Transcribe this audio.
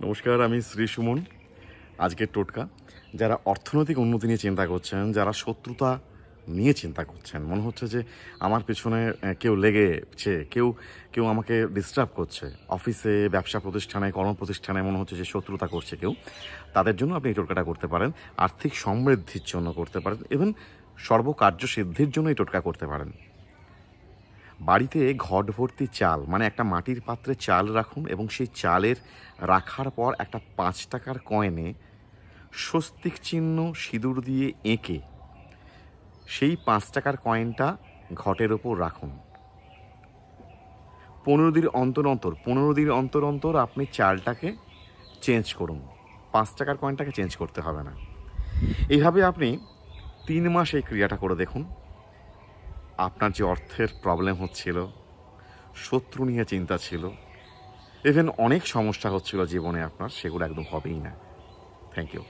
নমস্কার, আমি শ্রী সুমন। আজকের টোটকা, যারা অর্থনৈতিক উন্নতি নিয়ে চিন্তা করছেন, যারা শত্রুতা নিয়ে চিন্তা করছেন, মনে হচ্ছে যে আমার পেছনে কেউ লেগেছে, কেউ কেউ আমাকে ডিস্টার্ব করছে, অফিসে, ব্যবসা প্রতিষ্ঠানে, কর্মপ্রতিষ্ঠানে মনে হচ্ছে যে শত্রুতা করছে কেউ, তাদের জন্য আপনি এই টোটকাটা করতে পারেন। আর্থিক সমৃদ্ধির জন্য করতে পারেন, ইভেন সর্বকার্য সিদ্ধির জন্য এই টোটকা করতে পারেন। বাড়িতে ঘট ভর্তি চাল, মানে একটা মাটির পাত্রে চাল রাখুন এবং সেই চালের রাখার পর একটা 5 টাকার কয়েনে স্বস্তিক চিহ্ন সিঁদুর দিয়ে এঁকে সেই 5 টাকার কয়েনটা ঘটের ওপর রাখুন। 15 দিন অন্তর অন্তর আপনি চালটাকে চেঞ্জ করুন। 5 টাকার কয়েনটাকে চেঞ্জ করতে হবে না। এইভাবে আপনি 3 মাস এই ক্রিয়াটা করে দেখুন। আপনার যে অর্থের প্রবলেম হচ্ছিল, শত্রু নিয়ে চিন্তা ছিল, ইভেন অনেক সমস্যা হচ্ছিল জীবনে আপনার, সেগুলো একদম হবেই না। Thank you.